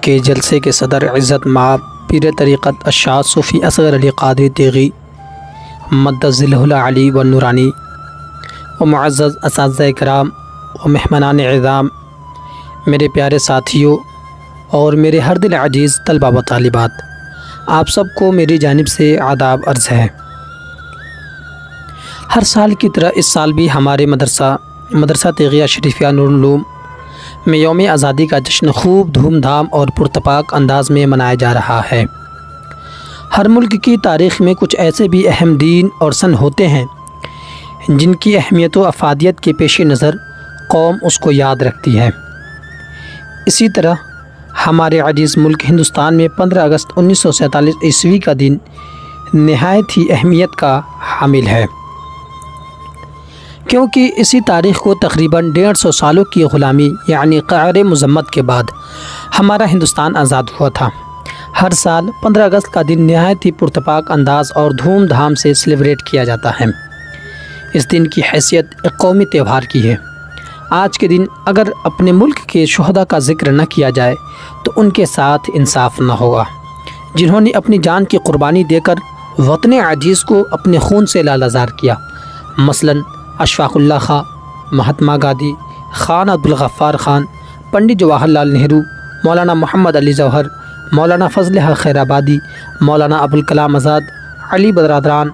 کے جلسے کے صدر عزت مآب پیر طریقت الشاہ صوفی اصغر علی قادری تیغی مدد ظلہ العلی و نورانی و معزز اساتذہ کرام و مہمانان اعظام، میرے پیارے ساتھیوں اور میرے ہر دل عزیز طلبہ و طالبات، آپ سب کو میری جانب سے آداب عرض ہے۔ ہر سال کی طرح اس سال بھی ہمارے مدرسہ تیغیہ شریفیہ نور العلوم میں یوم آزادی کا جشن خوب دھوم دھام اور پرتپاک انداز میں منایا جا رہا ہے۔ ہر ملک کی تاریخ میں کچھ ایسے بھی اہم دن اور سن ہوتے ہیں جن کی اہمیت و افادیت کے پیش نظر قوم اس کو یاد رکھتی ہے۔ اسی طرح ہمارے عزیز ملک ہندوستان میں 15 اگست 1947 عیسوی کا دن نہایت ہی اہمیت کا حامل ہے، کیونکہ اسی تاریخ کو تقریباً 150 سالوں کی غلامی یعنی قہر مذمت کے بعد ہمارا ہندوستان آزاد ہوا تھا۔ ہر سال 15 اگست کا دن نہایت ہی پرتپاک انداز اور دھوم دھام سے سیلیبریٹ کیا جاتا ہے۔ اس دن کی حیثیت ایک قومی تہوار کی ہے۔ آج کے دن اگر اپنے ملک کے شہداء کا ذکر نہ کیا جائے تو ان کے ساتھ انصاف نہ ہوگا، جنہوں نے اپنی جان کی قربانی دے کر وطن عزیز کو اپنے خون سے لالزار کیا۔ مثلاً اشفاق اللہ خاں، مہاتما گاندھی، خان عبدالغفار خان، پنڈت جواہر لال نہرو، مولانا محمد علی جوہر، مولانا فضل حق خیر آبادی، مولانا ابوالکلام آزاد، علی برادران،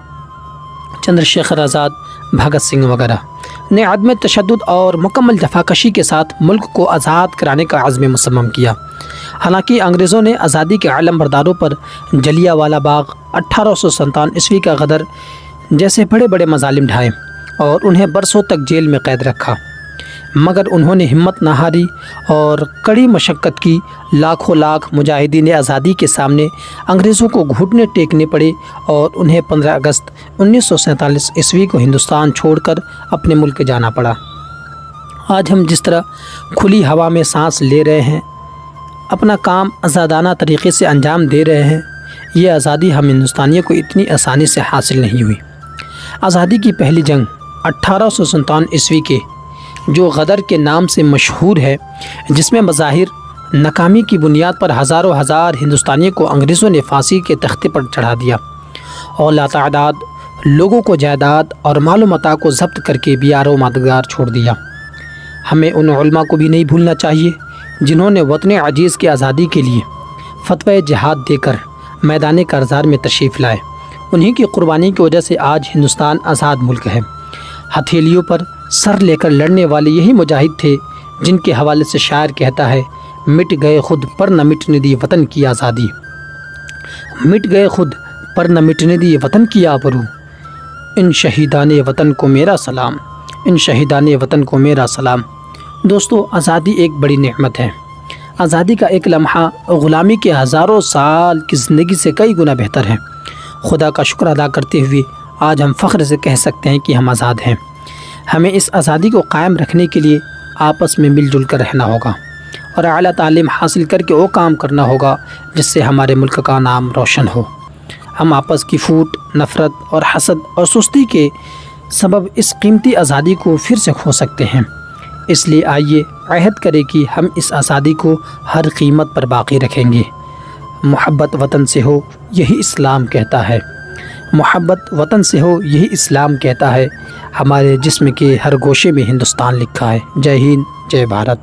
چندر شیخر آزاد، بھگت سنگھ وغیرہ نے عدم تشدد اور مکمل جفاکشی کے ساتھ ملک کو آزاد کرانے کا عزم مصمم کیا۔ حالانکہ انگریزوں نے آزادی کے علم برداروں پر جلیانوالہ باغ، 1857 عیسوی کا غدر جیسے بڑے بڑے مظالم ڈھائے اور انہیں برسوں تک جیل میں قید رکھا، مگر انہوں نے ہمت نہ ہاری اور کڑی مشقت کی۔ لاکھوں لاکھ مجاہدین آزادی کے سامنے انگریزوں کو گھٹنے ٹیکنے پڑے اور انہیں 15 اگست 1947 عیسوی کو ہندوستان چھوڑ کر اپنے ملک جانا پڑا۔ آج ہم جس طرح کھلی ہوا میں سانس لے رہے ہیں، اپنا کام آزادانہ طریقے سے انجام دے رہے ہیں، یہ آزادی ہم ہندوستانیوں کو اتنی آسانی سے حاصل نہیں ہوئی۔ آزادی کی پہلی جنگ 1857 عیسوی کے جو غدر کے نام سے مشہور ہے، جس میں بظاہر ناکامی کی بنیاد پر ہزاروں ہزار ہندوستانیوں کو انگریزوں نے پھانسی کے تختے پر چڑھا دیا اور لاتعداد لوگوں کو جائیداد اور مال و متاع کو ضبط کر کے بیار و مادگار چھوڑ دیا۔ ہمیں ان علماء کو بھی نہیں بھولنا چاہیے جنہوں نے وطن عزیز کی آزادی کے لیے فتوی جہاد دے کر میدان کارزار میں تشریف لائے۔ انہی کی قربانی کی وجہ سے آج ہندوستان آزاد ملک ہے۔ ہتھیلیوں پر سر لے کر لڑنے والے یہی مجاہد تھے جن کے حوالے سے شاعر کہتا ہے، مٹ گئے خود پر نہ مٹنے دی وطن کی آزادی، مٹ گئے خود پر نہ مٹنے دی وطن کی آبرو، ان شہیدان وطن کو میرا سلام، ان شہیدان وطن کو میرا سلام۔ دوستو، آزادی ایک بڑی نعمت ہے۔ آزادی کا ایک لمحہ غلامی کے ہزاروں سال کی زندگی سے کئی گنا بہتر ہے۔ خدا کا شکر ادا کرتے ہوئے آج ہم فخر سے کہہ سکتے ہیں کہ ہم آزاد ہیں۔ ہمیں اس آزادی کو قائم رکھنے کے لیے آپس میں مل جل کر رہنا ہوگا اور اعلیٰ تعلیم حاصل کر کے وہ کام کرنا ہوگا جس سے ہمارے ملک کا نام روشن ہو۔ ہم آپس کی پھوٹ، نفرت اور حسد اور سستی کے سبب اس قیمتی آزادی کو پھر سے کھو سکتے ہیں۔ اس لیے آئیے عہد کریں کہ ہم اس آزادی کو ہر قیمت پر باقی رکھیں گے۔ محبت وطن سے ہو یہی اسلام کہتا ہے، محبت وطن سے ہو یہی اسلام کہتا ہے۔ ہمارے جسم کے ہر گوشے میں ہندوستان لکھا ہے۔ جے ہند، جے بھارت۔